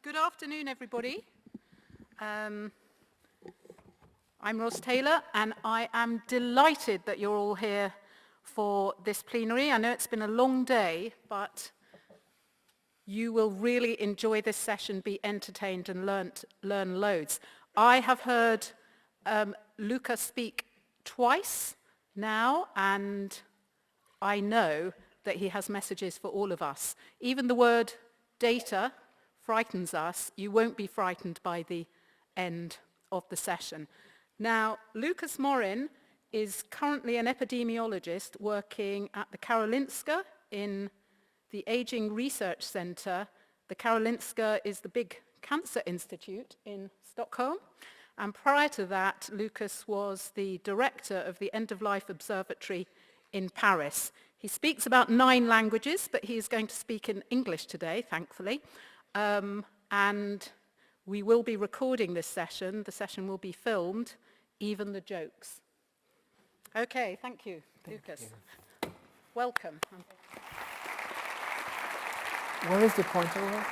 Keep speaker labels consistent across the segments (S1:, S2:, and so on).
S1: Good afternoon, everybody. I'm Ros Taylor, and I am delighted that you're all here for this plenary. I know it's been a long day, but you will really enjoy this session, be entertained, and learn loads. I have heard Luca speak twice now, and I know that he has messages for all of us. Even the word data frightens us. You won't be frightened by the end of the session. Now, Lucas Morin is currently an epidemiologist working at the Karolinska in the Aging Research Center. The Karolinska is the big cancer institute in Stockholm. And prior to that, Lucas was the director of the End-of-Life Observatory in Paris. He speaks about 9 languages, but he is going to speak in English today, thankfully. And we will be recording this session. The session will be filmed, even the jokes. Okay, thank you, Lucas. Welcome.
S2: Where is the pointer?
S1: I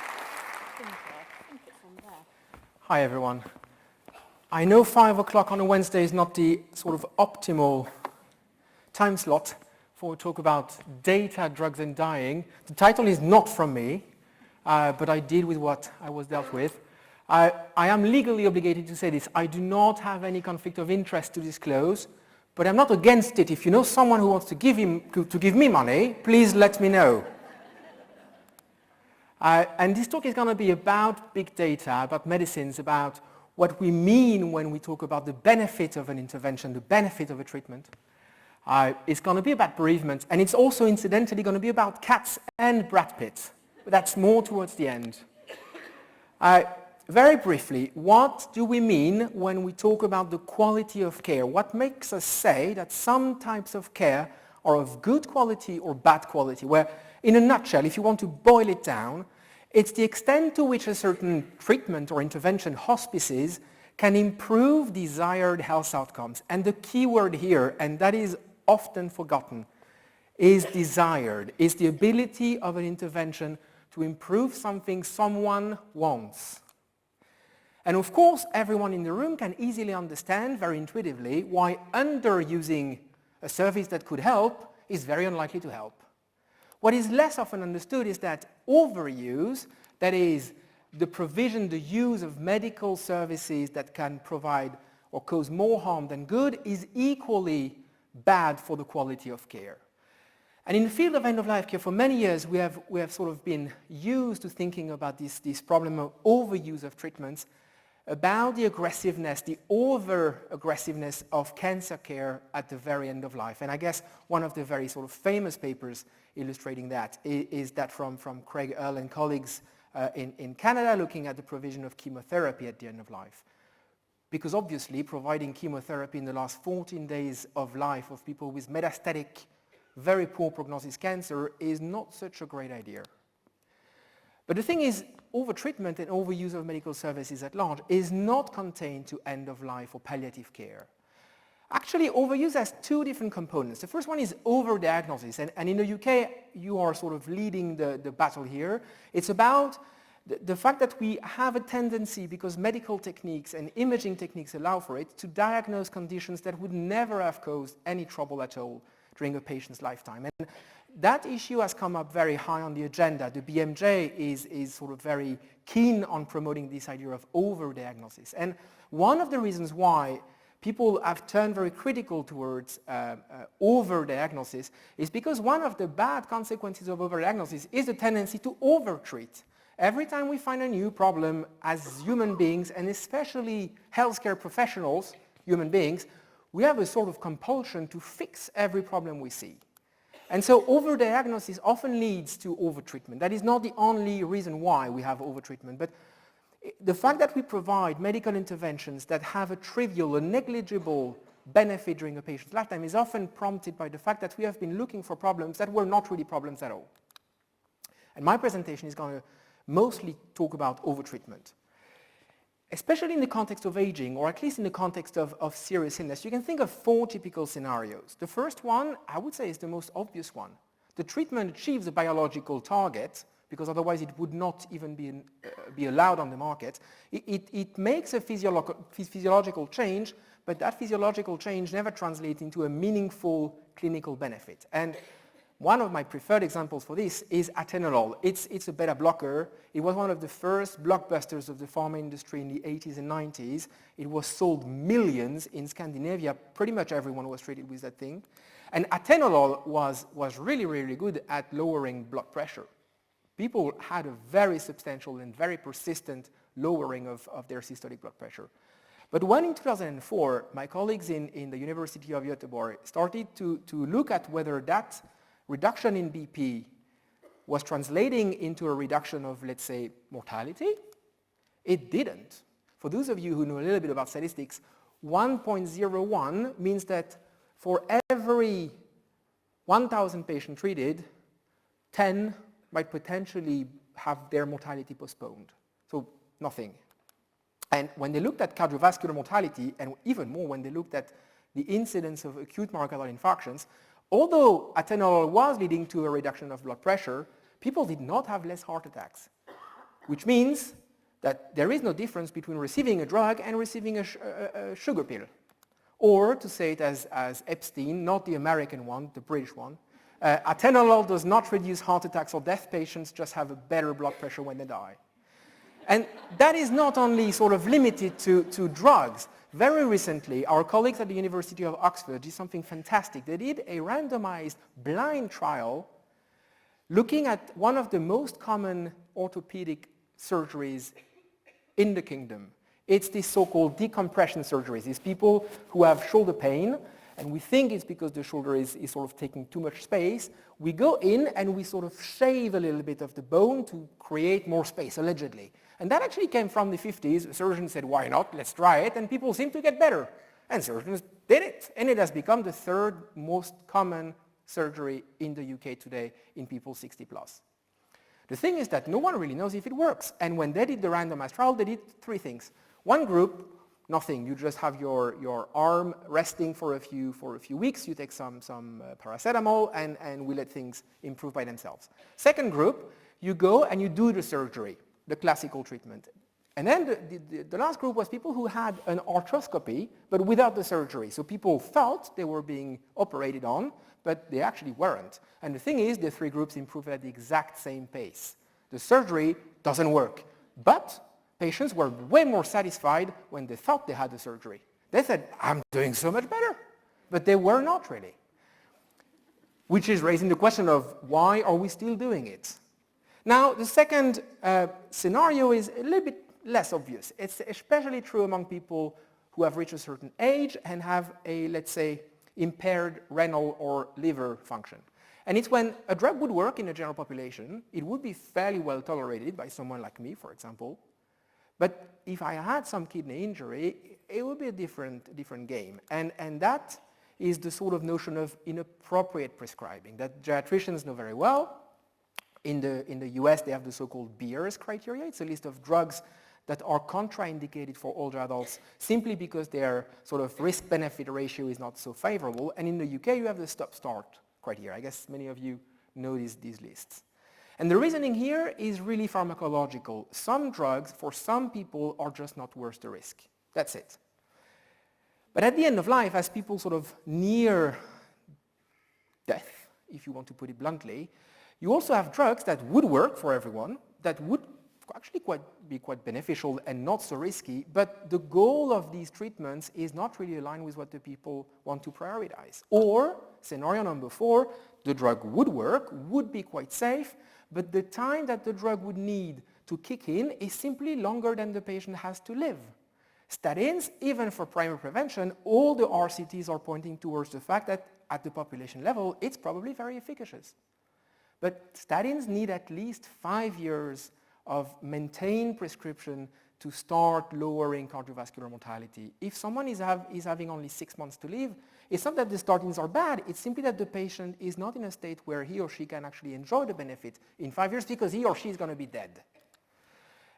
S1: think it's on there.
S2: Hi, everyone. I know 5 o'clock on a Wednesday is not the sort of optimal time slot for a talk about data, drugs, and dying. The title is not from me, but I deal with what I was dealt with. I am legally obligated to say this. I do not have any conflict of interest to disclose, but I'm not against it. If you know someone who wants to give me money, please let me know. And this talk is going to be about big data, about medicines, about what we mean when we talk about the benefit of an intervention, the benefit of a treatment. It's going to be about bereavement, and it's also incidentally going to be about cats and Brad Pitt. But that's more towards the end. Very briefly, what do we mean when we talk about the quality of care? What makes us say that some types of care are of good quality or bad quality? Where, in a nutshell, if you want to boil it down, it's the extent to which a certain treatment or intervention, hospices, can improve desired health outcomes. And the key word here, and that is often forgotten, is desired, is the ability of an intervention to improve something someone wants. And of course, everyone in the room can easily understand very intuitively why underusing a service that could help is very unlikely to help. What is less often understood is that overuse, that is, the provision, the use of medical services that can provide or cause more harm than good, is equally bad for the quality of care. And in the field of end-of-life care, for many years, we have sort of been used to thinking about this problem of overuse of treatments, about the aggressiveness, the over-aggressiveness of cancer care at the very end of life. And I guess one of the very sort of famous papers illustrating that is that from Craig Earle and colleagues in Canada, looking at the provision of chemotherapy at the end of life. Because obviously, providing chemotherapy in the last 14 days of life of people with metastatic, very poor prognosis cancer is not such a great idea. But the thing is, overtreatment and overuse of medical services at large is not contained to end-of-life or palliative care. Actually, overuse has 2 different components. The first one is overdiagnosis, and in the UK, you are sort of leading the battle here. It's about the fact that we have a tendency, because medical techniques and imaging techniques allow for it, to diagnose conditions that would never have caused any trouble at all during a patient's lifetime. And that issue has come up very high on the agenda. The BMJ is sort of very keen on promoting this idea of overdiagnosis. And one of the reasons why people have turned very critical towards overdiagnosis is because one of the bad consequences of overdiagnosis is the tendency to overtreat. Every time we find a new problem as human beings, and especially healthcare professionals, human beings, we have a sort of compulsion to fix every problem we see. And so overdiagnosis often leads to overtreatment. That is not the only reason why we have overtreatment, but the fact that we provide medical interventions that have a trivial or negligible benefit during a patient's lifetime is often prompted by the fact that we have been looking for problems that were not really problems at all. And my presentation is going to mostly talk about overtreatment. Especially in the context of aging, or at least in the context of serious illness, you can think of 4 typical scenarios. The first one, I would say, is the most obvious one. The treatment achieves a biological target, because otherwise it would not even be allowed on the market. It makes a physiological change, but that physiological change never translates into a meaningful clinical benefit. And one of my preferred examples for this is atenolol. It's a beta blocker. It was one of the first blockbusters of the pharma industry in the 80s and 90s. It was sold millions in Scandinavia. Pretty much everyone was treated with that thing. And atenolol was really, really good at lowering blood pressure. People had a very substantial and very persistent lowering of their systolic blood pressure. But when in 2004, my colleagues in the University of Göteborg started to look at whether that reduction in BP was translating into a reduction of, let's say, mortality, it didn't. For those of you who know a little bit about statistics, 1.01 means that for every 1,000 patients treated, 10 might potentially have their mortality postponed. So nothing. And when they looked at cardiovascular mortality, and even more when they looked at the incidence of acute myocardial infarctions, although atenolol was leading to a reduction of blood pressure, people did not have less heart attacks, which means that there is no difference between receiving a drug and receiving a sugar pill. Or, to say it as Epstein, not the American one, the British one, atenolol does not reduce heart attacks or death. Patients just have a better blood pressure when they die. And that is not only sort of limited to drugs. Very recently, our colleagues at the University of Oxford did something fantastic. They did a randomized blind trial looking at one of the most common orthopedic surgeries in the kingdom. It's the so-called decompression surgeries. It's people who have shoulder pain, and we think it's because the shoulder is sort of taking too much space. We go in and we sort of shave a little bit of the bone to create more space, allegedly. And that actually came from the 50s. A surgeon said, why not? Let's try it. And people seem to get better. And surgeons did it. And it has become the third most common surgery in the UK today in people 60 plus. The thing is that no one really knows if it works. And when they did the randomized trial, they did three things. One group, nothing. You just have your arm resting for a few weeks. You take some paracetamol, and we let things improve by themselves. Second group, you go and you do the surgery, the classical treatment. And then the last group was people who had an arthroscopy, but without the surgery. So people thought they were being operated on, but they actually weren't. And the thing is, the three groups improved at the exact same pace. The surgery doesn't work, but patients were way more satisfied when they thought they had the surgery. They said, I'm doing so much better. But they were not really. Which is raising the question of why are we still doing it? Now, the second scenario is a little bit less obvious. It's especially true among people who have reached a certain age and have a, let's say, impaired renal or liver function. And it's when a drug would work in the general population, it would be fairly well tolerated by someone like me, for example. But if I had some kidney injury, it would be a different game. And that is the sort of notion of inappropriate prescribing that geriatricians know very well. In the US, they have the so-called BEARS criteria. It's a list of drugs that are contraindicated for older adults simply because their sort of risk-benefit ratio is not so favorable. And in the UK, you have the stop-start criteria. I guess many of you know these lists. And the reasoning here is really pharmacological. Some drugs, for some people, are just not worth the risk. That's it. But at the end of life, as people sort of near death, if you want to put it bluntly, you also have drugs that would work for everyone, that would actually be quite beneficial and not so risky, but the goal of these treatments is not really aligned with what the people want to prioritize. Or, scenario number 4, the drug would work, would be quite safe, but the time that the drug would need to kick in is simply longer than the patient has to live. Statins, even for primary prevention, all the RCTs are pointing towards the fact that at the population level, it's probably very efficacious. But statins need at least 5 years of maintained prescription to start lowering cardiovascular mortality. If someone is having only 6 months to live, it's not that the statins are bad, it's simply that the patient is not in a state where he or she can actually enjoy the benefit in 5 years because he or she is going to be dead.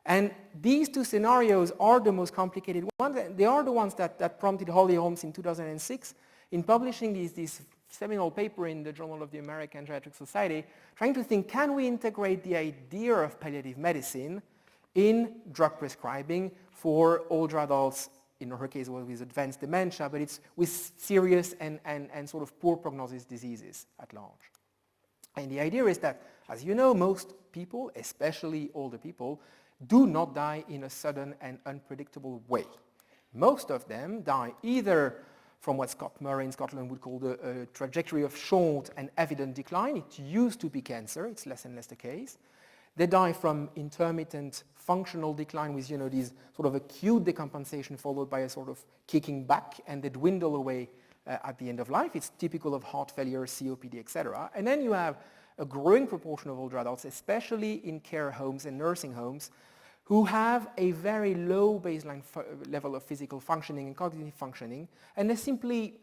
S2: And these two scenarios are the most complicated ones. They are the ones that prompted Holly Holmes in 2006 in publishing these seminal paper in the Journal of the American Geriatric Society, trying to think, can we integrate the idea of palliative medicine in drug prescribing for older adults, in her case it was with advanced dementia, but it's with serious and sort of poor prognosis diseases at large. And the idea is that, as you know, most people, especially older people, do not die in a sudden and unpredictable way. Most of them die either from what Morin in Scotland would call the trajectory of short and evident decline. It used to be cancer, it's less and less the case. They die from intermittent functional decline with, these sort of acute decompensation followed by a sort of kicking back, and they dwindle away at the end of life. It's typical of heart failure, COPD, etc. And then you have a growing proportion of older adults, especially in care homes and nursing homes, who have a very low baseline level of physical functioning and cognitive functioning, and they simply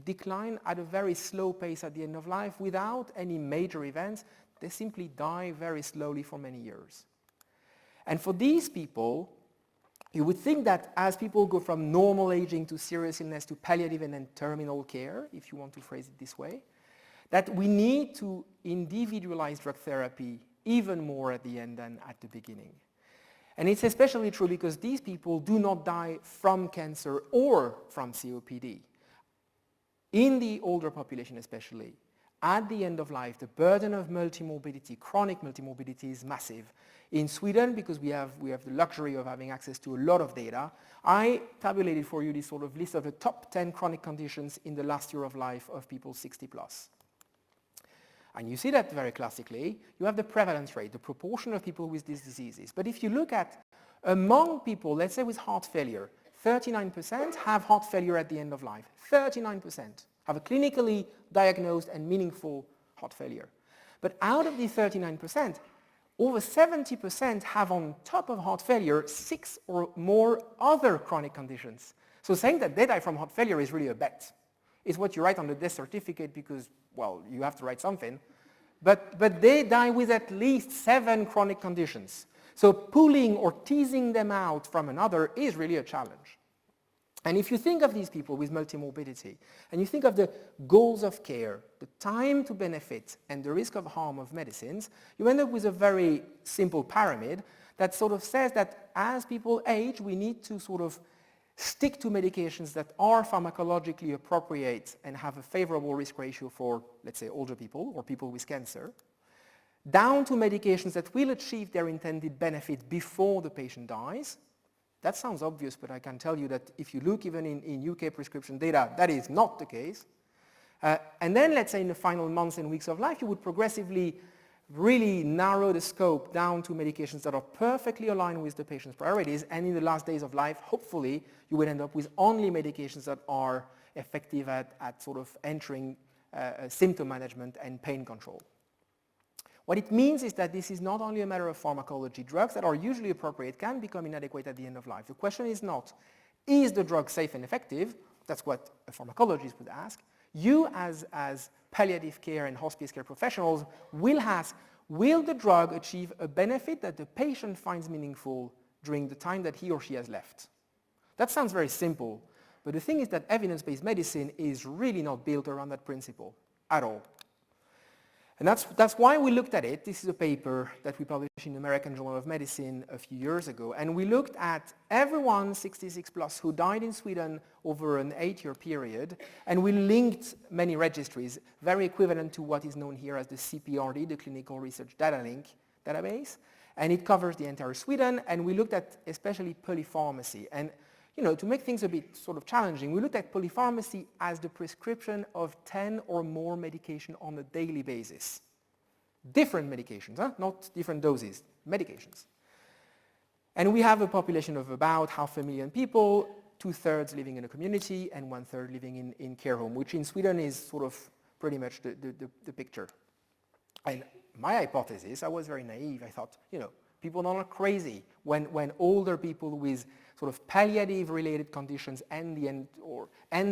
S2: decline at a very slow pace at the end of life without any major events. They simply die very slowly for many years. And for these people, you would think that as people go from normal aging to serious illness to palliative and then terminal care, if you want to phrase it this way, that we need to individualize drug therapy even more at the end than at the beginning. And it's especially true because these people do not die from cancer or from COPD. In the older population especially, at the end of life, the burden of multimorbidity, chronic multimorbidity, is massive. In Sweden, because we have the luxury of having access to a lot of data, I tabulated for you this sort of list of the top 10 chronic conditions in the last year of life of people 60 plus. And you see that very classically. You have the prevalence rate, the proportion of people with these diseases. But if you look at among people, let's say with heart failure, 39% have heart failure at the end of life. 39% have a clinically diagnosed and meaningful heart failure. But out of the 39%, over 70% have on top of heart failure 6 or more other chronic conditions. So saying that they die from heart failure is really a bet. It's what you write on the death certificate because, well, you have to write something. But they die with at least 7 chronic conditions. So pulling or teasing them out from another is really a challenge. And if you think of these people with multimorbidity, and you think of the goals of care, the time to benefit, and the risk of harm of medicines, you end up with a very simple pyramid that sort of says that as people age, we need to sort of stick to medications that are pharmacologically appropriate and have a favorable risk ratio for, let's say, older people or people with cancer, down to medications that will achieve their intended benefit before the patient dies. That sounds obvious, but I can tell you that if you look even in UK prescription data, that is not the case. And then, let's say, in the final months and weeks of life, you would progressively really narrow the scope down to medications that are perfectly aligned with the patient's priorities, and in the last days of life, hopefully, you will end up with only medications that are effective at sort of entering symptom management and pain control. What it means is that this is not only a matter of pharmacology. Drugs that are usually appropriate can become inadequate at the end of life. The question is not, is the drug safe and effective? That's what a pharmacologist would ask. You as palliative care and hospice care professionals will ask, will the drug achieve a benefit that the patient finds meaningful during the time that he or she has left? That sounds very simple, but the thing is that evidence-based medicine is really not built around that principle at all. And that's why we looked at it. This is a paper that we published in the American Journal of Medicine a few years ago, and we looked at everyone 66 plus who died in Sweden over an 8-year period, and we linked many registries, very equivalent to what is known here as the CPRD, the Clinical Research Data Link database, and it covers the entire Sweden, and we looked at especially polypharmacy. And to make things a bit sort of challenging, we looked at polypharmacy as the prescription of 10 or more medication on a daily basis. Different medications, not different doses, medications. And we have a population of about 500,000 people, 2/3 living in a community and 1/3 living in care home, which in Sweden is sort of pretty much the picture. And my hypothesis, I was very naive, I thought, people are not crazy when older people with sort of palliative-related conditions end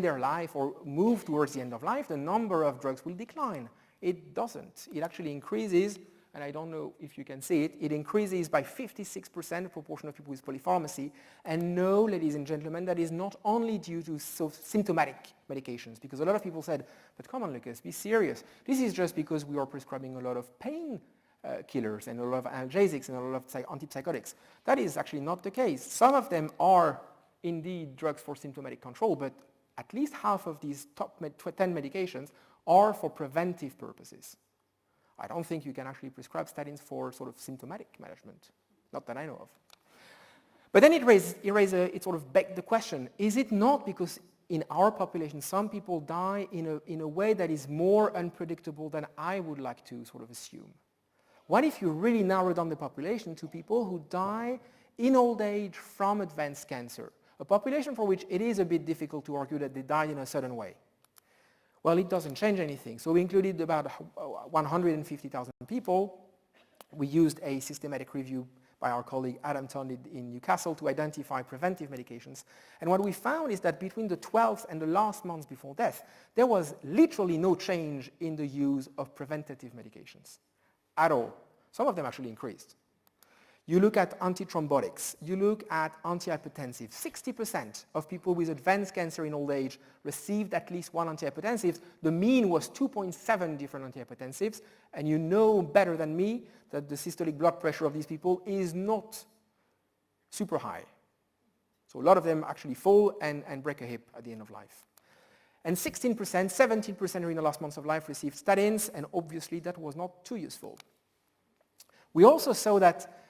S2: their life or move towards the end of life, the number of drugs will decline. It doesn't. It actually increases and I don't know if you can see it, it increases by 56% the proportion of people with polypharmacy. And no, ladies and gentlemen, that is not only due to symptomatic medications, because a lot of people said, but come on, Lucas, be serious. This is just because we are prescribing a lot of pain killers and a lot of analgesics and a lot of antipsychotics. That is actually not the case. Some of them are indeed drugs for symptomatic control, but at least half of these top 10 medications are for preventive purposes. I don't think you can actually prescribe statins for sort of symptomatic management, not that I know of. But then it sort of begged the question, is it not because in our population some people die in a way that is more unpredictable than I would like to sort of assume? What if you really narrow down the population to people who die in old age from advanced cancer, a population for which it is a bit difficult to argue that they died in a certain way? Well, it doesn't change anything. So we included about 150,000 people. We used a systematic review by our colleague Adam Todd in Newcastle to identify preventive medications. And what we found is that between the 12th and the last months before death, there was literally no change in the use of preventative medications at all. Some of them actually increased. You look at antithrombotics, you look at antihypertensives. 60% of people with advanced cancer in old age received at least one antihypertensive. The mean was 2.7 different antihypertensives, and you know better than me that the systolic blood pressure of these people is not super high. So a lot of them actually fall and break a hip at the end of life. And 16%, 17% during the last months of life received statins, and obviously that was not too useful. We also saw that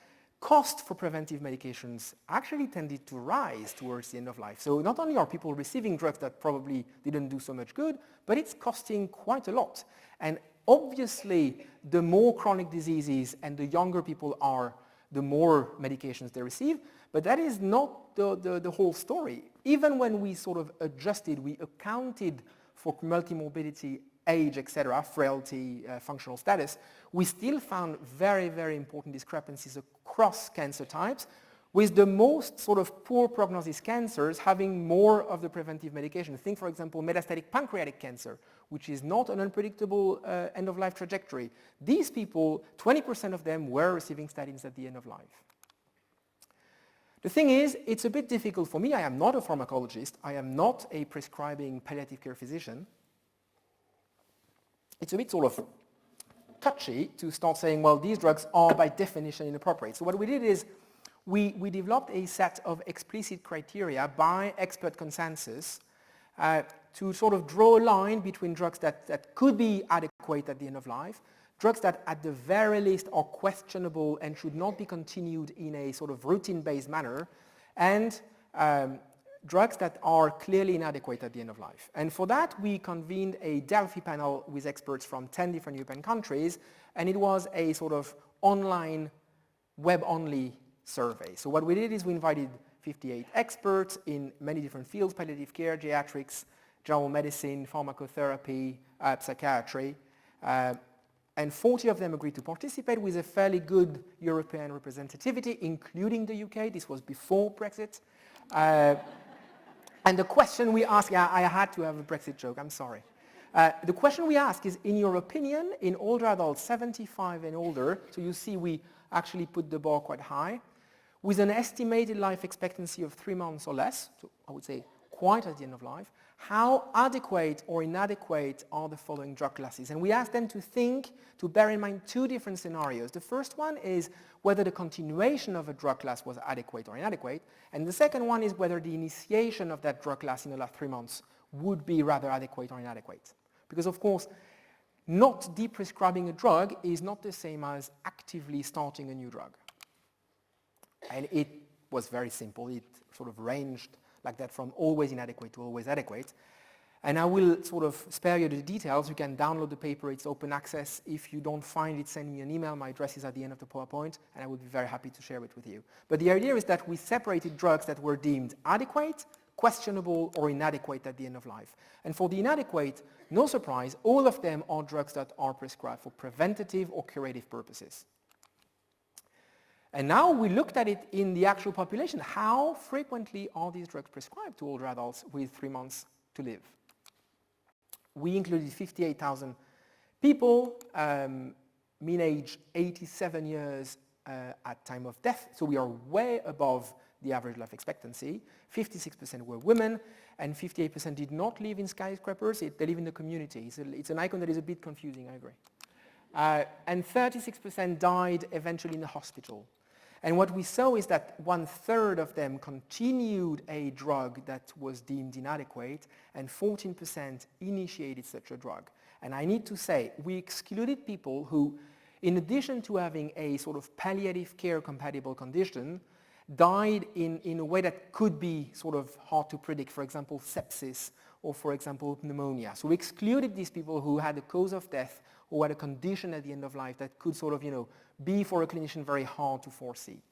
S2: cost for preventive medications actually tended to rise towards the end of life. So not only are people receiving drugs that probably didn't do so much good, but it's costing quite a lot. And obviously, the more chronic diseases and the younger people are, the more medications they receive. But that is not the whole story. Even when we sort of adjusted, we accounted for multimorbidity, age, etc., frailty, functional status, we still found very, very important discrepancies across cancer types, with the most sort of poor prognosis cancers having more of the preventive medication. Think, for example, metastatic pancreatic cancer, which is not an unpredictable end-of-life trajectory. These people, 20% of them were receiving statins at the end of life. The thing is, it's a bit difficult for me. I am not a pharmacologist. I am not a prescribing palliative care physician. It's a bit sort of touchy to start saying, well, these drugs are by definition inappropriate. So what we did is we developed a set of explicit criteria by expert consensus to sort of draw a line between drugs that could be adequate at the end of life, drugs that at the very least are questionable and should not be continued in a sort of routine-based manner, and drugs that are clearly inadequate at the end of life. And for that, we convened a Delphi panel with experts from 10 different European countries, and it was a sort of online, web-only survey. So what we did is we invited 58 experts in many different fields: palliative care, geriatrics, general medicine, pharmacotherapy, psychiatry, and 40 of them agreed to participate with a fairly good European representativity, including the UK. This was before Brexit. And the question we asked, yeah, I had to have a Brexit joke, I'm sorry. The question we ask is, in your opinion, in older adults, 75 and older, so you see we actually put the bar quite high, with an estimated life expectancy of 3 months or less, so I would say quite at the end of life, how adequate or inadequate are the following drug classes? And we asked them to bear in mind two different scenarios. The first one is whether the continuation of a drug class was adequate or inadequate, and the second one is whether the initiation of that drug class in the last 3 months would be rather adequate or inadequate. Because of course, not deprescribing a drug is not the same as actively starting a new drug. And it was very simple. It sort of ranged like that from always inadequate to always adequate. And I will sort of spare you the details. You can download the paper. It's open access. If you don't find it, send me an email. My address is at the end of the PowerPoint, and I would be very happy to share it with you. But the idea is that we separated drugs that were deemed adequate, questionable, or inadequate at the end of life. And for the inadequate, no surprise, all of them are drugs that are prescribed for preventative or curative purposes. And now we looked at it in the actual population. How frequently are these drugs prescribed to older adults with 3 months to live? We included 58,000 people, mean age 87 years at time of death, so we are way above the average life expectancy. 56% were women, and 58% did not live in skyscrapers, they live in the community. It's an icon that is a bit confusing, I agree. And 36% died eventually in the hospital. And what we saw is that 1/3 of them continued a drug that was deemed inadequate, and 14% initiated such a drug. And I need to say, we excluded people who, in addition to having a sort of palliative care compatible condition, died in a way that could be sort of hard to predict, for example, sepsis or, for example, pneumonia. So we excluded these people who had a cause of death or had a condition at the end of life that could sort of, be for a clinician very hard to foresee.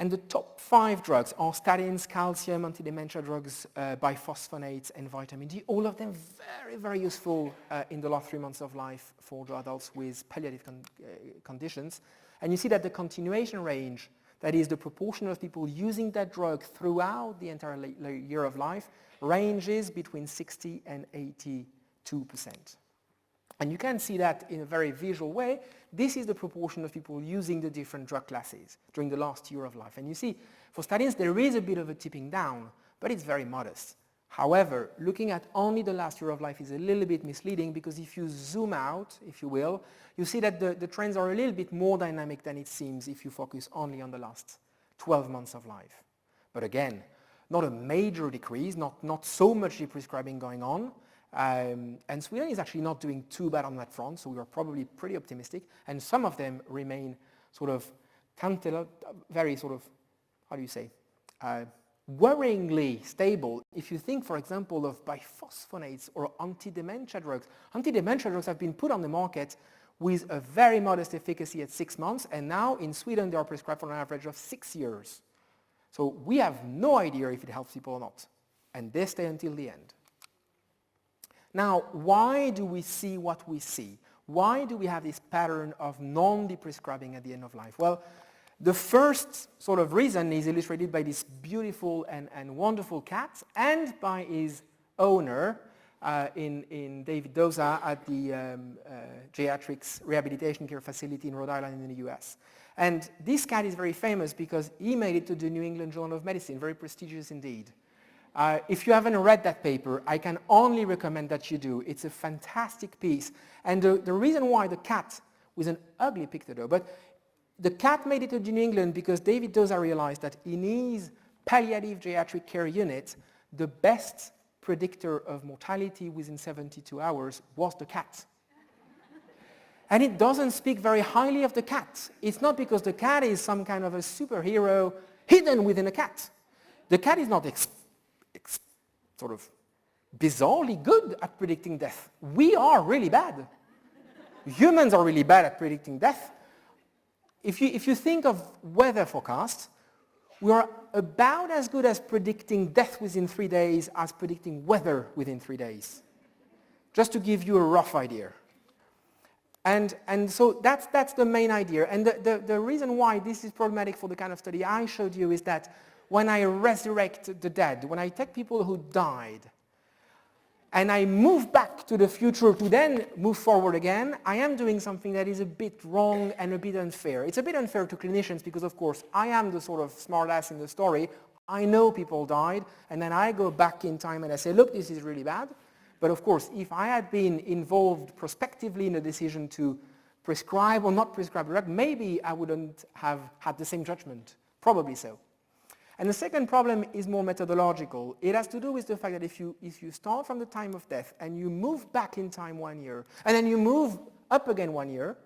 S2: And the top 5 drugs are statins, calcium, anti-dementia drugs, biphosphonates, and vitamin D. All of them very, very useful in the last 3 months of life for the adults with palliative conditions. And you see that the continuation range, that is the proportion of people using that drug throughout the entire year of life, ranges between 60 and 82%. And you can see that in a very visual way. This is the proportion of people using the different drug classes during the last year of life. And you see, for statins, there is a bit of a tipping down, but it's very modest. However, looking at only the last year of life is a little bit misleading, because if you zoom out, if you will, you see that the trends are a little bit more dynamic than it seems if you focus only on the last 12 months of life. But again, not a major decrease, not so much prescribing going on. And Sweden is actually not doing too bad on that front, so we are probably pretty optimistic. And some of them remain sort of very sort of, how do you say, worryingly stable. If you think, for example, of biphosphonates or anti-dementia drugs. Anti-dementia drugs have been put on the market with a very modest efficacy at 6 months, and now in Sweden they are prescribed for an average of 6 years. So we have no idea if it helps people or not, and they stay until the end. Now, why do we see what we see? Why do we have this pattern of non-deprescribing at the end of life? Well, the first sort of reason is illustrated by this beautiful and wonderful cat, and by his owner in David Doza at the Geriatrics Rehabilitation Care Facility in Rhode Island in the US. And this cat is very famous because he made it to the New England Journal of Medicine, very prestigious indeed. If you haven't read that paper, I can only recommend that you do. It's a fantastic piece. And the reason why the cat, with an ugly picture though, but the cat made it to New England because David Doza realized that in his palliative geriatric care unit, the best predictor of mortality within 72 hours was the cat. And it doesn't speak very highly of the cat. It's not because the cat is some kind of a superhero hidden within a cat. The cat is not sort of bizarrely good at predicting death. We are really bad. Humans are really bad at predicting death. If you think of weather forecasts, we are about as good as predicting death within 3 days as predicting weather within 3 days. Just to give you a rough idea. And so that's the main idea. And the reason why this is problematic for the kind of study I showed you is that when I resurrect the dead, when I take people who died, and I move back to the future to then move forward again, I am doing something that is a bit wrong and a bit unfair. It's a bit unfair to clinicians because, of course, I am the sort of smartass in the story. I know people died, and then I go back in time and I say, look, this is really bad. But of course, if I had been involved prospectively in a decision to prescribe or not prescribe a drug, maybe I wouldn't have had the same judgment. Probably so. And the second problem is more methodological. It has to do with the fact that if you start from the time of death and you move back in time 1 year, and then you move up again 1 year,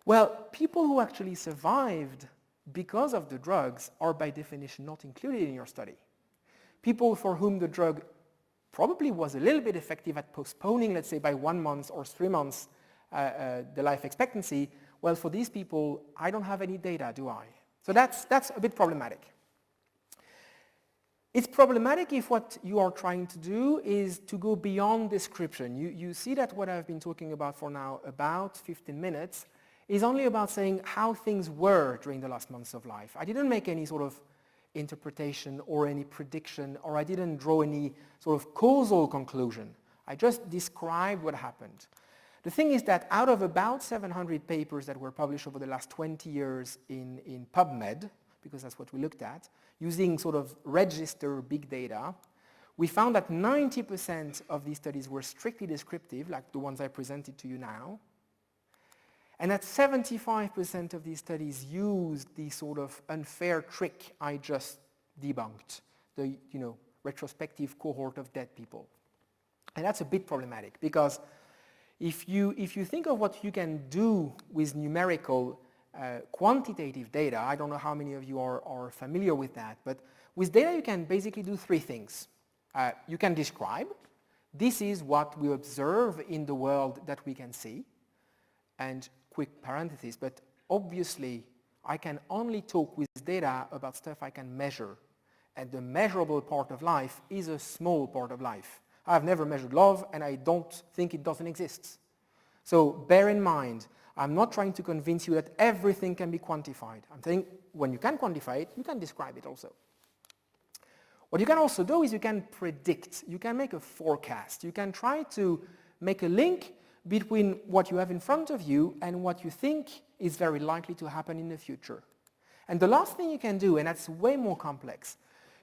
S2: well, people who actually survived because of the drugs are by definition not included in your study. People for whom the drug probably was a little bit effective at postponing, let's say, by 1 month or 3 months the life expectancy, well, for these people, I don't have any data, do I? So that's a bit problematic. It's problematic if what you are trying to do is to go beyond description. You see that what I've been talking about for now, about 15 minutes, is only about saying how things were during the last months of life. I didn't make any sort of interpretation or any prediction, or I didn't draw any sort of causal conclusion. I just described what happened. The thing is that out of about 700 papers that were published over the last 20 years in PubMed, because that's what we looked at, using sort of register big data, we found that 90% of these studies were strictly descriptive, like the ones I presented to you now, and that 75% of these studies used the sort of unfair trick I just debunked, the retrospective cohort of dead people. And that's a bit problematic, because if you think of what you can do with numerical quantitative data, I don't know how many of you are familiar with that, but with data you can basically do three things. You can describe, this is what we observe in the world that we can see, and quick parenthesis, but obviously I can only talk with data about stuff I can measure, and the measurable part of life is a small part of life. I've never measured love, and I don't think it doesn't exist. So bear in mind, I'm not trying to convince you that everything can be quantified. I'm saying when you can quantify it, you can describe it also. What you can also do is you can predict, you can make a forecast, you can try to make a link between what you have in front of you and what you think is very likely to happen in the future. And the last thing you can do, and that's way more complex,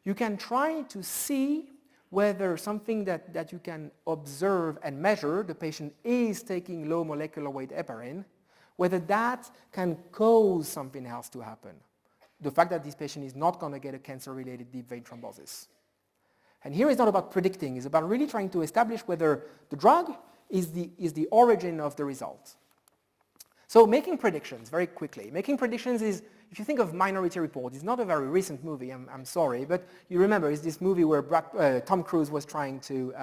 S2: you can try to see whether something that you can observe and measure, the patient is taking low molecular weight heparin, whether that can cause something else to happen. The fact that this patient is not going to get a cancer-related deep vein thrombosis. And here it's not about predicting, it's about really trying to establish whether the drug is the origin of the result. So making predictions, very quickly. Making predictions is, if you think of Minority Report, it's not a very recent movie, I'm sorry, but you remember it's this movie where Tom Cruise was trying to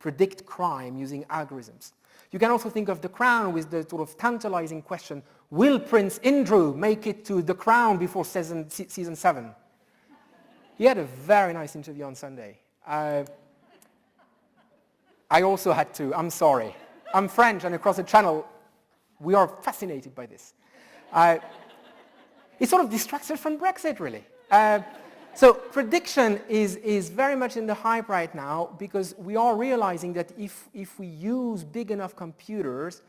S2: predict crime using algorithms. You can also think of The Crown with the sort of tantalizing question, will Prince Andrew make it to The Crown before season 7? He had a very nice interview on Sunday. I also had to, I'm sorry. I'm French, and across the channel, we are fascinated by this. It sort of distracts us from Brexit, really. So prediction is very much in the hype right now, because we are realizing that if we use big enough computers,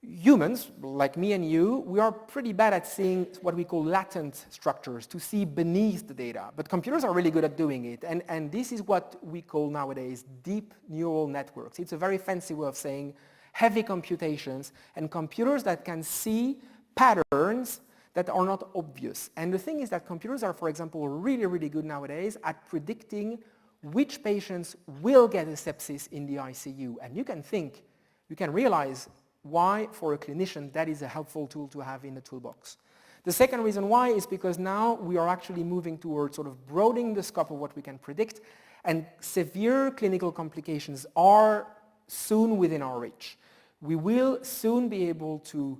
S2: humans, like me and you, we are pretty bad at seeing what we call latent structures, to see beneath the data. But computers are really good at doing it. And this is what we call nowadays deep neural networks. It's a very fancy way of saying heavy computations, and computers that can see patterns that are not obvious. And the thing is that computers are, for example, really, really good nowadays at predicting which patients will get a sepsis in the ICU. And you can realize why, for a clinician, that is a helpful tool to have in the toolbox. The second reason why is because now we are actually moving towards sort of broadening the scope of what we can predict, and severe clinical complications are soon within our reach. We will soon be able to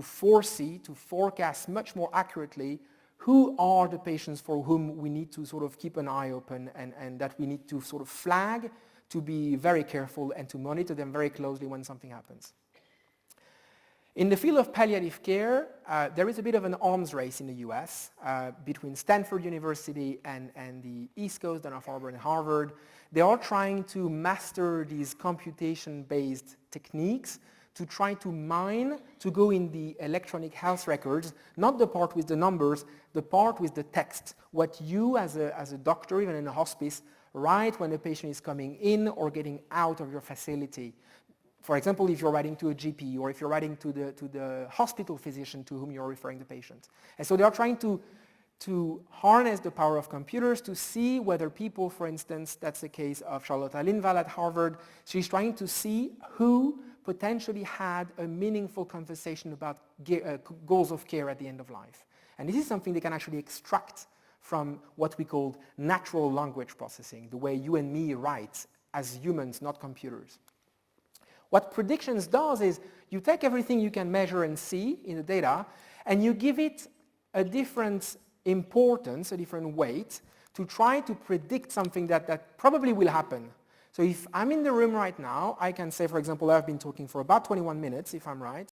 S2: foresee, to forecast much more accurately who are the patients for whom we need to sort of keep an eye open, and that we need to sort of flag, to be very careful, and to monitor them very closely when something happens. In the field of palliative care, there is a bit of an arms race in the US between Stanford University and the East Coast, Dana-Farber and Harvard. They are trying to master these computation-based techniques to try to mine, to go in the electronic health records, not the part with the numbers, the part with the text, what you as a doctor, even in a hospice, write when a patient is coming in or getting out of your facility. For example, if you're writing to a GP, or if you're writing to the hospital physician to whom you're referring the patient. And so they are trying to harness the power of computers to see whether people, for instance, that's the case of Charlotte Lindvall at Harvard, she's trying to see who potentially had a meaningful conversation about goals of care at the end of life. And this is something they can actually extract from what we call natural language processing, the way you and me write as humans, not computers. What predictions does is you take everything you can measure and see in the data, and you give it a different importance, a different weight, to try to predict something that probably will happen. So if I'm in the room right now, I can say, for example, I've been talking for about 21 minutes, if I'm right.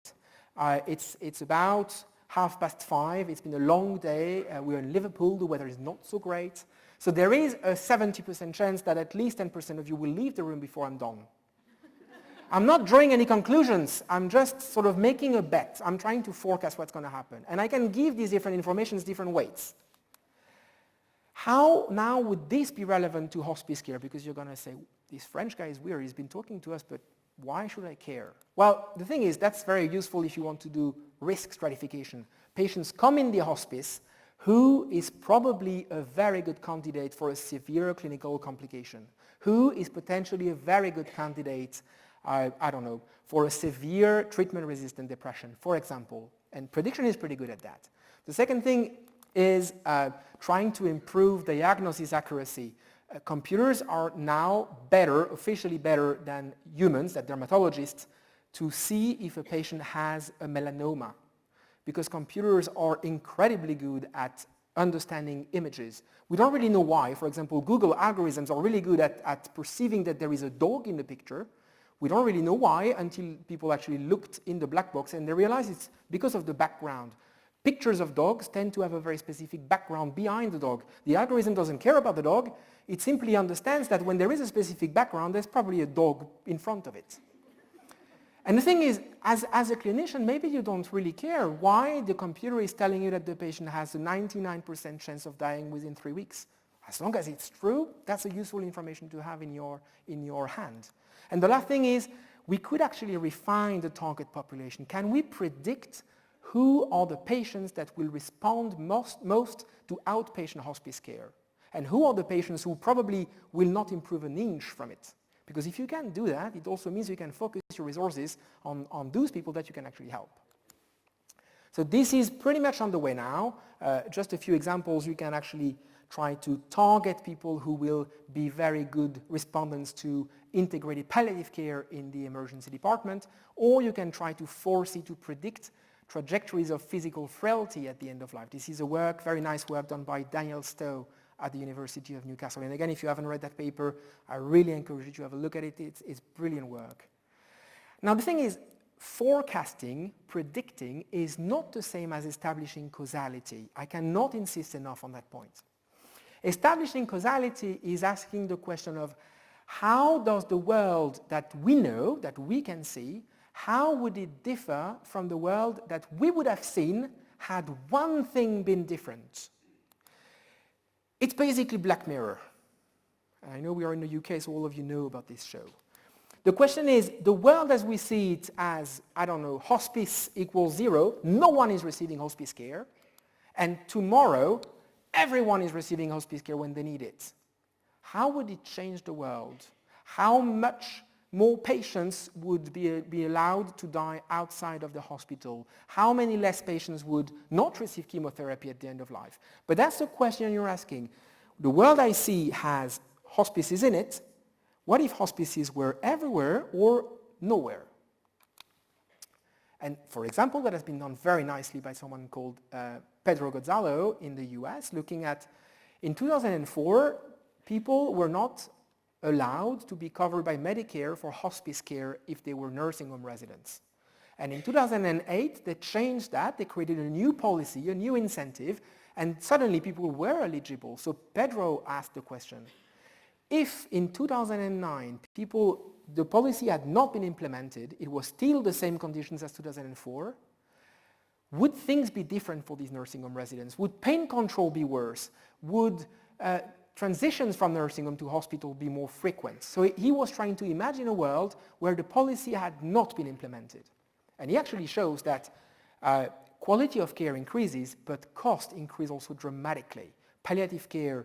S2: It's about 5:30. It's been a long day. We're in Liverpool. The weather is not so great. So there is a 70% chance that at least 10% of you will leave the room before I'm done. I'm not drawing any conclusions. I'm just sort of making a bet. I'm trying to forecast what's going to happen. And I can give these different informations different weights. How now would this be relevant to hospice care? Because you're going to say, this French guy is weird. He's been talking to us, but why should I care? Well, the thing is, that's very useful if you want to do risk stratification. Patients come in the hospice who is probably a very good candidate for a severe clinical complication, who is potentially a very good candidate, I don't know, for a severe treatment-resistant depression, for example. And prediction is pretty good at that. The second thing is trying to improve diagnosis accuracy. Computers are now better, officially better than humans, than dermatologists, to see if a patient has a melanoma, because computers are incredibly good at understanding images. We don't really know why. For example, Google algorithms are really good at perceiving that there is a dog in the picture. We don't really know why until people actually looked in the black box and they realized it's because of the background. Pictures of dogs tend to have a very specific background behind the dog. The algorithm doesn't care about the dog. It simply understands that when there is a specific background, there's probably a dog in front of it. And the thing is, as a clinician, maybe you don't really care why the computer is telling you that the patient has a 99% chance of dying within 3 weeks. As long as it's true, that's a useful information to have in your hand. And the last thing is, we could actually refine the target population. Can we predict who are the patients that will respond most to outpatient hospice care? And who are the patients who probably will not improve an inch from it? Because if you can do that, it also means you can focus your resources on those people that you can actually help. So this is pretty much on the way now. Just a few examples. You can actually try to target people who will be very good respondents to integrated palliative care in the emergency department, or you can try to foresee, to predict trajectories of physical frailty at the end of life. This is a work, very nice work done by Daniel Stowe at the University of Newcastle. And again, if you haven't read that paper, I really encourage you to have a look at it. It's brilliant work. Now the thing is, forecasting, predicting, is not the same as establishing causality. I cannot insist enough on that point. Establishing causality is asking the question of how does the world that we know, that we can see, how would it differ from the world that we would have seen had one thing been different? It's basically Black Mirror. I know we are in the UK, so all of you know about this show. The question is, the world as we see it as, I don't know, hospice equals 0, no one is receiving hospice care, and tomorrow, everyone is receiving hospice care when they need it. How would it change the world? How much more patients would be allowed to die outside of the hospital? How many less patients would not receive chemotherapy at the end of life? But that's the question you're asking. The world I see has hospices in it. What if hospices were everywhere or nowhere? And for example, that has been done very nicely by someone called Pedro Gonzalo in the US, looking at, in 2004, people were not allowed to be covered by Medicare for hospice care if they were nursing home residents. And in 2008, they changed that. They created a new policy, a new incentive, and suddenly people were eligible. So Pedro asked the question, if in 2009 the policy had not been implemented, it was still the same conditions as 2004, would things be different for these nursing home residents? Would pain control be worse? Would transitions from nursing home to hospital be more frequent? So he was trying to imagine a world where the policy had not been implemented. And he actually shows that quality of care increases, but cost increases also dramatically. Palliative care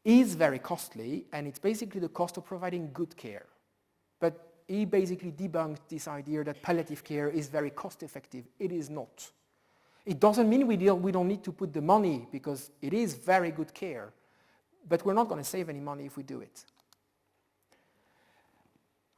S2: is very costly, and it's basically the cost of providing good care. But he basically debunked this idea that palliative care is very cost effective. It is not. It doesn't mean we don't need to put the money, because it is very good care. But we're not going to save any money if we do it.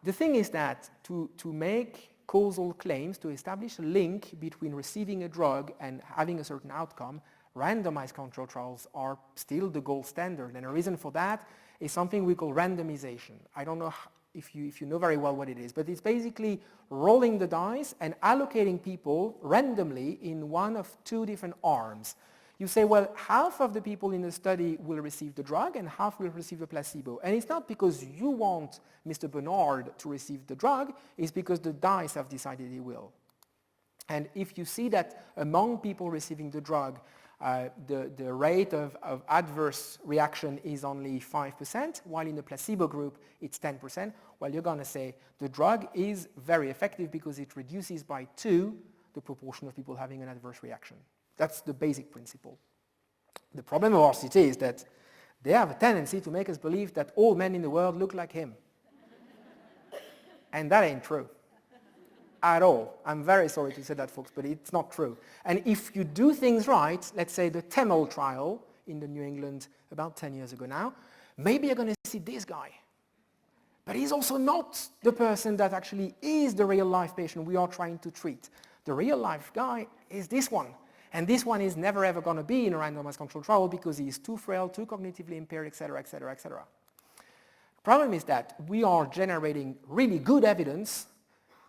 S2: The thing is that to make causal claims, to establish a link between receiving a drug and having a certain outcome, randomized control trials are still the gold standard. And a reason for that is something we call randomization. I don't know if you know very well what it is, but it's basically rolling the dice and allocating people randomly in one of two different arms. you say, well, half of the people in the study will receive the drug and half will receive the placebo. And it's not because you want Mr. Bernard to receive the drug, it's because the dice have decided he will. And if you see that among people receiving the drug, the rate of adverse reaction is only 5%, while in the placebo group it's 10%, well, you're going to say the drug is very effective because it reduces by 2 the proportion of people having an adverse reaction. That's the basic principle. The problem of RCT is that they have a tendency to make us believe that all men in the world look like him. And that ain't true. At all. I'm very sorry to say that, folks, but it's not true. And if you do things right, let's say the Temel trial in the New England about 10 years ago now, maybe you're going to see this guy. But he's also not the person that actually is the real life patient we are trying to treat. The real life guy is this one. And this one is never ever going to be in a randomized controlled trial because he is too frail, too cognitively impaired, etc., etc., etc. The problem is that we are generating really good evidence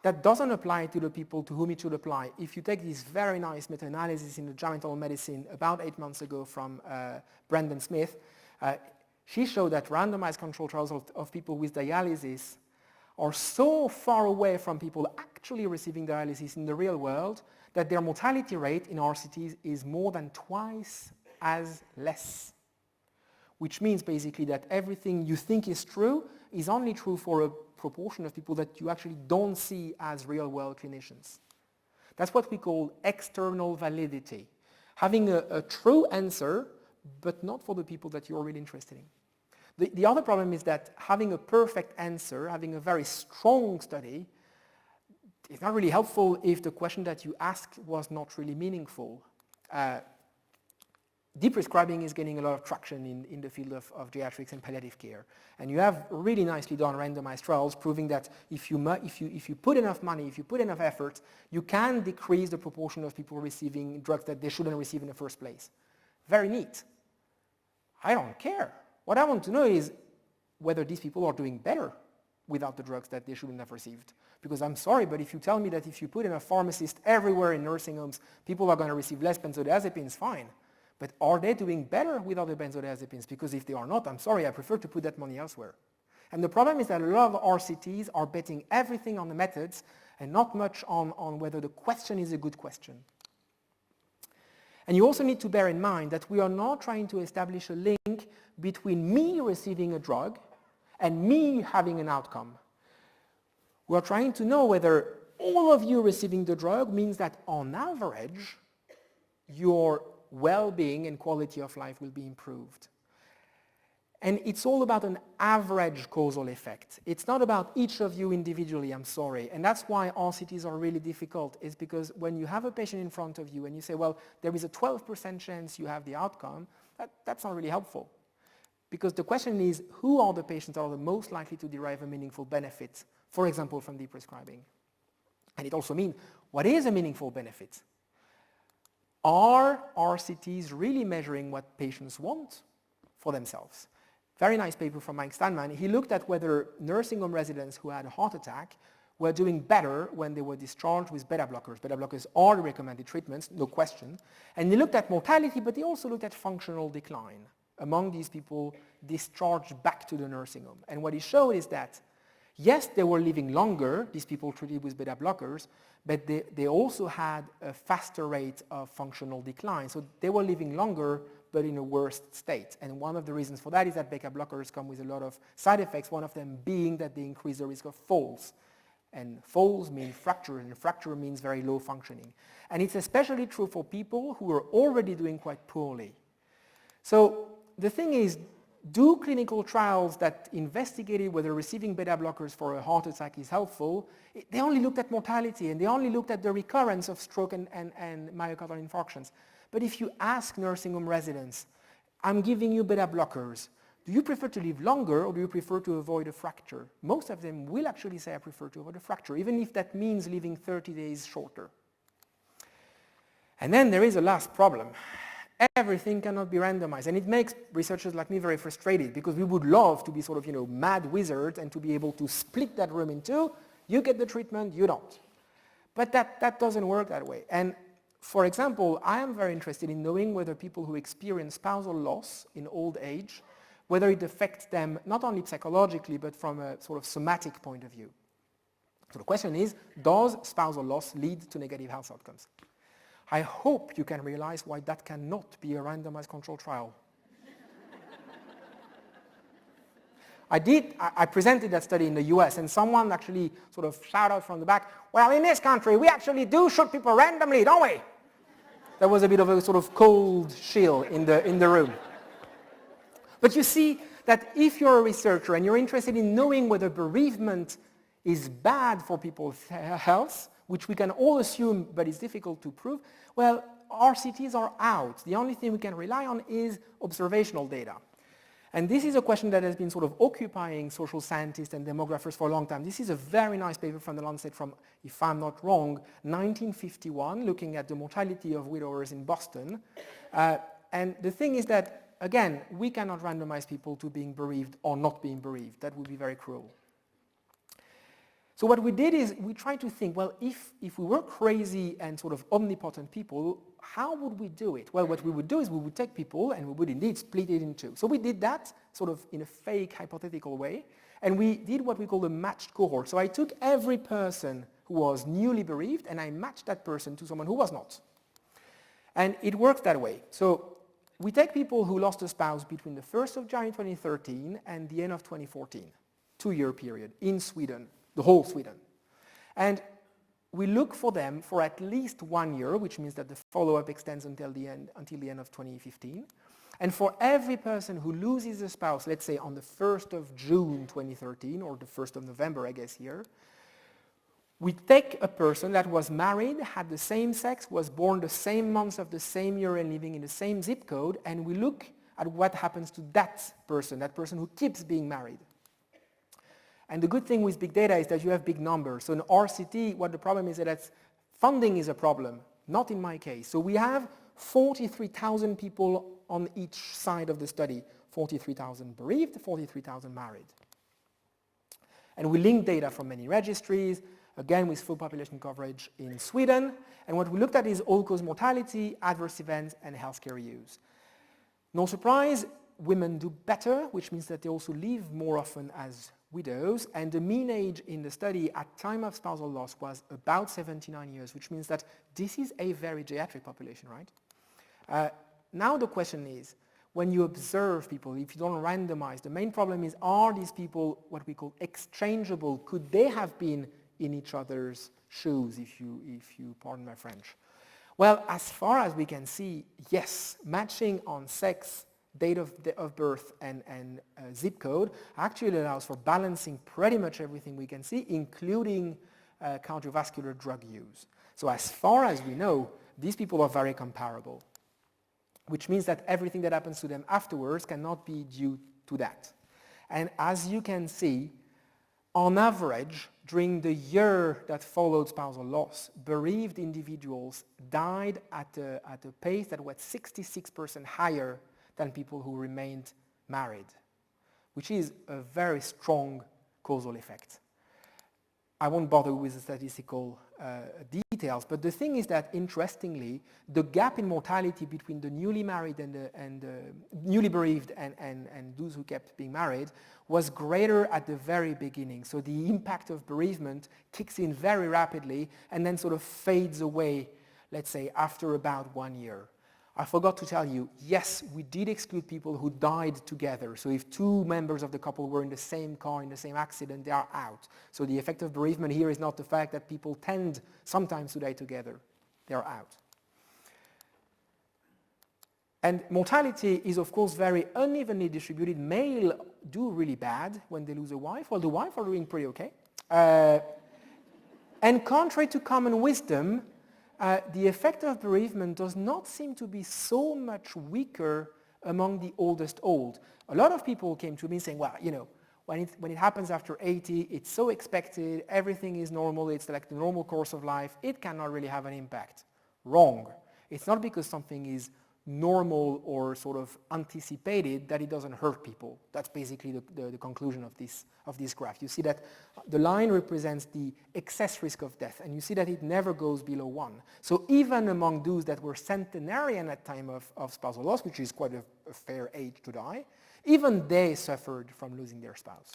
S2: that doesn't apply to the people to whom it should apply. If you take this very nice meta-analysis in the JAMA Internal Medicine about 8 months ago from Brendan Smith, she showed that randomized controlled trials of people with dialysis are so far away from people actually receiving dialysis in the real world that their mortality rate in RCTs is more than twice as less. Which means basically that everything you think is true is only true for a proportion of people that you actually don't see as real-world clinicians. That's what we call external validity. Having a true answer, but not for the people that you're really interested in. The other problem is that having a perfect answer, having a very strong study, is not really helpful if the question that you asked was not really meaningful. Deprescribing is getting a lot of traction in the field of geriatrics and palliative care. And you have really nicely done randomized trials proving that if you put enough money, if you put enough effort, you can decrease the proportion of people receiving drugs that they shouldn't receive in the first place. Very neat. I don't care. What I want to know is whether these people are doing better without the drugs that they shouldn't have received. Because I'm sorry, but if you tell me that if you put in a pharmacist everywhere in nursing homes, people are going to receive less benzodiazepines, fine. But are they doing better with other benzodiazepines? Because if they are not, I'm sorry, I prefer to put that money elsewhere. And the problem is that a lot of RCTs are betting everything on the methods and not much on whether the question is a good question. And you also need to bear in mind that we are not trying to establish a link between me receiving a drug and me having an outcome. We are trying to know whether all of you receiving the drug means that on average, your well-being and quality of life will be improved. And it's all about an average causal effect. It's not about each of you individually, I'm sorry. And that's why RCTs are really difficult, is because when you have a patient in front of you and you say, well, there is a 12% chance you have the outcome, that's not really helpful. Because the question is, who are the patients that are the most likely to derive a meaningful benefit, for example, from deprescribing? And it also means, what is a meaningful benefit? Are RCTs really measuring what patients want for themselves? Very nice paper from Mike Steinman. He looked at whether nursing home residents who had a heart attack were doing better when they were discharged with beta blockers. Beta blockers are the recommended treatments, no question. And he looked at mortality, but he also looked at functional decline among these people discharged back to the nursing home. And what he showed is that, yes, they were living longer, these people treated with beta blockers, but they also had a faster rate of functional decline. So they were living longer, but in a worse state. And one of the reasons for that is that beta blockers come with a lot of side effects, one of them being that they increase the risk of falls. And falls mean fracture, and fracture means very low functioning. And it's especially true for people who are already doing quite poorly. So the thing is, do clinical trials that investigated whether receiving beta blockers for a heart attack is helpful, they only looked at mortality and they only looked at the recurrence of stroke and myocardial infarctions. But if you ask nursing home residents, I'm giving you beta blockers, do you prefer to live longer or do you prefer to avoid a fracture? Most of them will actually say I prefer to avoid a fracture, even if that means living 30 days shorter. And then there is a last problem. Everything cannot be randomized, and it makes researchers like me very frustrated because we would love to be sort of, mad wizards and to be able to split that room in two. You get the treatment, you don't. But that doesn't work that way. And For example, I am very interested in knowing whether people who experience spousal loss in old age, whether it affects them not only psychologically but from a sort of somatic point of view. So the question is, does spousal loss lead to negative health outcomes? I hope you can realize why that cannot be a randomized controlled trial. I presented that study in the US, and someone actually sort of shouted out from the back, well, in this country, we actually do shoot people randomly, don't we? There was a bit of a sort of cold chill in the room. But you see that if you're a researcher and you're interested in knowing whether bereavement is bad for people's health, which we can all assume, but it's difficult to prove, well, RCTs are out. The only thing we can rely on is observational data. And this is a question that has been sort of occupying social scientists and demographers for a long time. This is a very nice paper from the Lancet from, if I'm not wrong, 1951, looking at the mortality of widowers in Boston. And the thing is that, again, we cannot randomize people to being bereaved or not being bereaved. That would be very cruel. So what we did is we tried to think, well, if we were crazy and sort of omnipotent people, how would we do it? Well, what we would do is we would take people and we would indeed split it in two. So we did that sort of in a fake hypothetical way, and we did what we call a matched cohort. So I took every person who was newly bereaved and I matched that person to someone who was not. And it works that way. So we take people who lost a spouse between the 1st of January 2013 and the end of 2014, 2-year period in Sweden. The whole Sweden. And we look for them for at least 1 year, which means that the follow-up extends until the end of 2015. And for every person who loses a spouse, let's say on the 1st of June 2013, or the 1st of November, I guess here, we take a person that was married, had the same sex, was born the same month of the same year and living in the same zip code, and we look at what happens to that person who keeps being married. And the good thing with big data is that you have big numbers. So in RCT, what the problem is that funding is a problem, not in my case. So we have 43,000 people on each side of the study, 43,000 bereaved, 43,000 married. And we link data from many registries, again with full population coverage in Sweden. And what we looked at is all-cause mortality, adverse events, and healthcare use. No surprise, women do better, which means that they also live more often as widows, and the mean age in the study at time of spousal loss was about 79 years, which means that this is a very geriatric population, right? Now the question is, when you observe people, if you don't randomize, the main problem is, are these people what we call exchangeable? Could they have been in each other's shoes, if you pardon my French? Well, as far as we can see, yes, matching on sex, date of birth and zip code actually allows for balancing pretty much everything we can see, including cardiovascular drug use. So as far as we know, these people are very comparable, which means that everything that happens to them afterwards cannot be due to that. And as you can see, on average, during the year that followed spousal loss, bereaved individuals died at a pace that was 66% higher than people who remained married, which is a very strong causal effect. I won't bother with the statistical details, but the thing is that, interestingly, the gap in mortality between the newly married and newly bereaved and those who kept being married was greater at the very beginning. So the impact of bereavement kicks in very rapidly and then sort of fades away, let's say, after about 1 year. I forgot to tell you, yes, we did exclude people who died together. So if two members of the couple were in the same car, in the same accident, they are out. So the effect of bereavement here is not the fact that people tend sometimes to die together. They are out. And mortality is, of course, very unevenly distributed. Male do really bad when they lose a wife, while the wife are doing pretty okay. And contrary to common wisdom, the effect of bereavement does not seem to be so much weaker among the oldest old. A lot of people came to me saying, well, you know, when it happens after 80, it's so expected, everything is normal, it's like the normal course of life, it cannot really have an impact. Wrong. It's not because something is normal or sort of anticipated that it doesn't hurt people. That's basically the conclusion of this graph. You see that the line represents the excess risk of death, and you see that it never goes below 1. So even among those that were centenarian at time of spousal loss, which is quite a fair age to die, even they suffered from losing their spouse.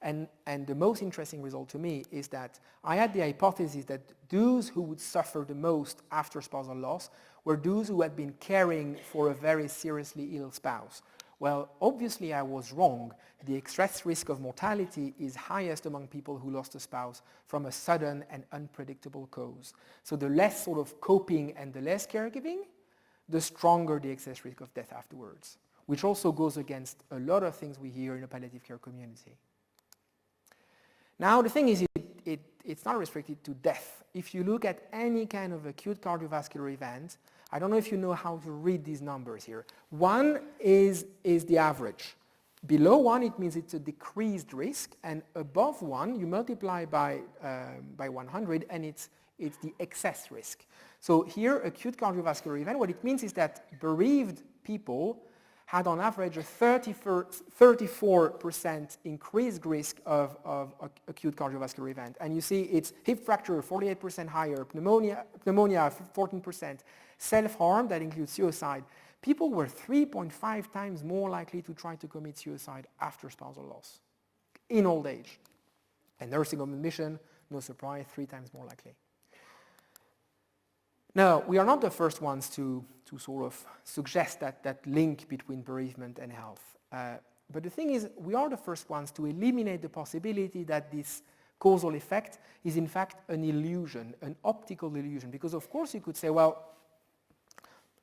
S2: And the most interesting result to me is that I had the hypothesis that those who would suffer the most after spousal loss were those who had been caring for a very seriously ill spouse. Well, obviously I was wrong. The excess risk of mortality is highest among people who lost a spouse from a sudden and unpredictable cause. So the less sort of coping and the less caregiving, the stronger the excess risk of death afterwards, which also goes against a lot of things we hear in the palliative care community. Now the thing is, it's not restricted to death. If you look at any kind of acute cardiovascular event, I don't know if you know how to read these numbers here. 1 is the average. Below 1, it means it's a decreased risk, and above 1, you multiply by 100, and it's the excess risk. So here, acute cardiovascular event, what it means is that bereaved people had on average a 34% increased risk of acute cardiovascular event. And you see it's hip fracture 48% higher, pneumonia 14%, self-harm, that includes suicide. People were 3.5 times more likely to try to commit suicide after spousal loss in old age. And nursing home admission, no surprise, 3 times more likely. Now, we are not the first ones to sort of suggest that link between bereavement and health. But the thing is, we are the first ones to eliminate the possibility that this causal effect is in fact an illusion, an optical illusion. Because of course you could say, well,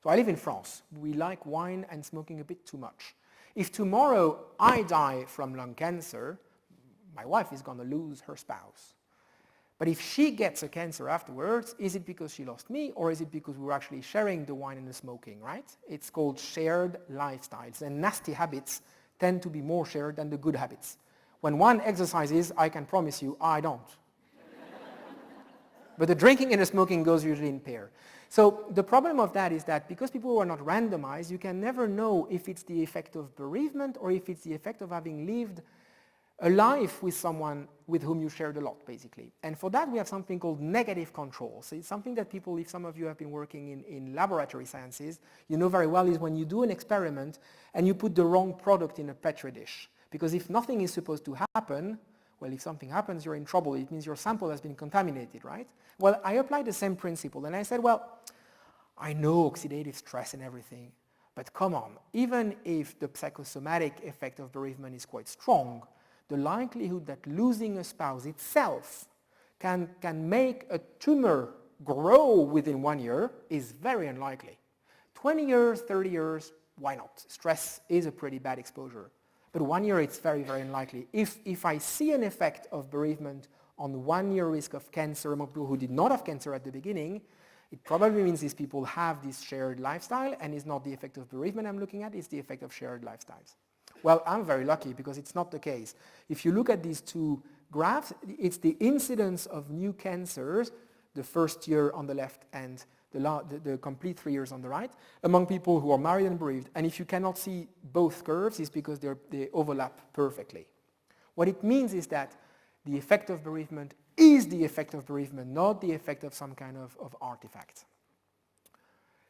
S2: so I live in France. We like wine and smoking a bit too much. If tomorrow I die from lung cancer, my wife is going to lose her spouse. But if she gets a cancer afterwards, is it because she lost me, or is it because we were actually sharing the wine and the smoking, right? It's called shared lifestyles, and nasty habits tend to be more shared than the good habits. When one exercises, I can promise you, I don't. But the drinking and the smoking goes usually in pair. So the problem of that is that because people are not randomized, you can never know if it's the effect of bereavement or if it's the effect of having lived a life with someone with whom you shared a lot, basically. And for that, we have something called negative control. So it's something that people, if some of you have been working in laboratory sciences, you know very well is when you do an experiment and you put the wrong product in a Petri dish. Because if nothing is supposed to happen, well, if something happens, you're in trouble. It means your sample has been contaminated, right? Well, I applied the same principle, and I said, well, I know oxidative stress and everything, but come on, even if the psychosomatic effect of bereavement is quite strong, the likelihood that losing a spouse itself can make a tumor grow within 1 year is very unlikely. 20 years, 30 years, why not? Stress is a pretty bad exposure. But 1 year, it's very, very unlikely. If I see an effect of bereavement on 1 year risk of cancer among people who did not have cancer at the beginning, it probably means these people have this shared lifestyle, and it's not the effect of bereavement I'm looking at, it's the effect of shared lifestyles. Well, I'm very lucky because it's not the case. If you look at these two graphs, it's the incidence of new cancers, the first year on the left and the complete 3 years on the right, among people who are married and bereaved. And if you cannot see both curves, it's because they overlap perfectly. What it means is that the effect of bereavement is the effect of bereavement, not the effect of some kind of artifact.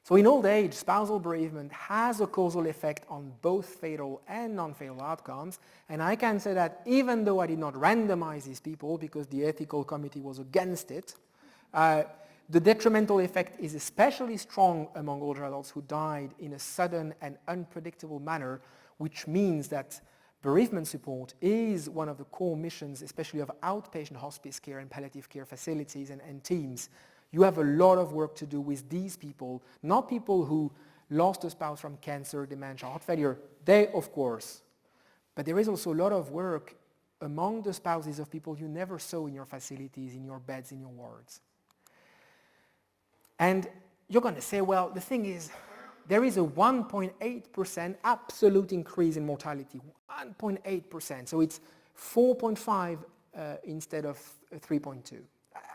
S2: So in old age, spousal bereavement has a causal effect on both fatal and non-fatal outcomes, and I can say that even though I did not randomize these people because the ethical committee was against it, the detrimental effect is especially strong among older adults who died in a sudden and unpredictable manner, which means that bereavement support is one of the core missions, especially of outpatient hospice care and palliative care facilities and teams. You have a lot of work to do with these people, not people who lost a spouse from cancer, dementia, heart failure. They, of course. But there is also a lot of work among the spouses of people you never saw in your facilities, in your beds, in your wards. And you're going to say, well, the thing is, there is a 1.8% absolute increase in mortality, 1.8%. So it's 4.5 instead of 3.2.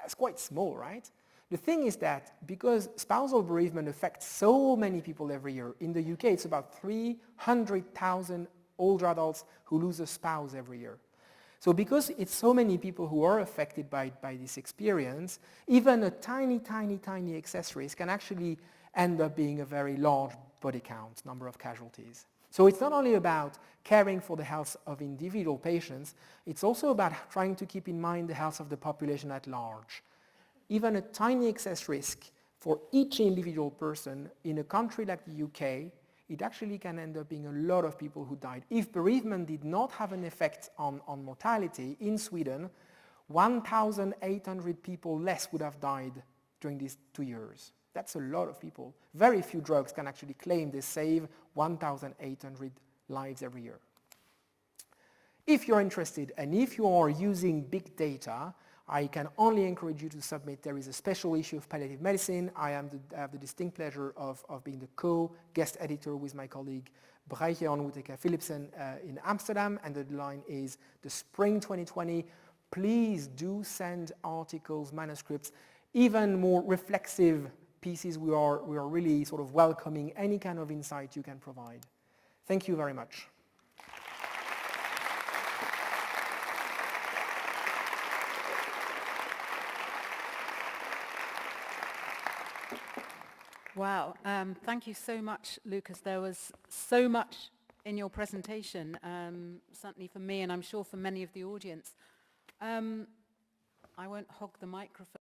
S2: That's quite small, right? The thing is that because spousal bereavement affects so many people every year, in the UK it's about 300,000 older adults who lose a spouse every year. So because it's so many people who are affected by this experience, even a tiny, tiny, tiny excess risk can actually end up being a very large body count, number of casualties. So it's not only about caring for the health of individual patients, it's also about trying to keep in mind the health of the population at large. Even a tiny excess risk for each individual person in a country like the UK, it actually can end up being a lot of people who died. If bereavement did not have an effect on mortality, in Sweden, 1,800 people less would have died during these 2 years. That's a lot of people. Very few drugs can actually claim they save 1,800 lives every year. If you're interested and if you are using big data, I can only encourage you to submit. There is a special issue of Palliative Medicine. I have the distinct pleasure of being the co-guest editor with my colleague Breitje on Whittaker Philipsen in Amsterdam, and the deadline is the spring 2020. Please do send articles, manuscripts, even more reflexive pieces. We are really sort of welcoming any kind of insight you can provide. Thank you very much.
S1: Wow, thank you so much, Lucas. There was so much in your presentation, certainly for me and I'm sure for many of the audience. I won't hog the microphone.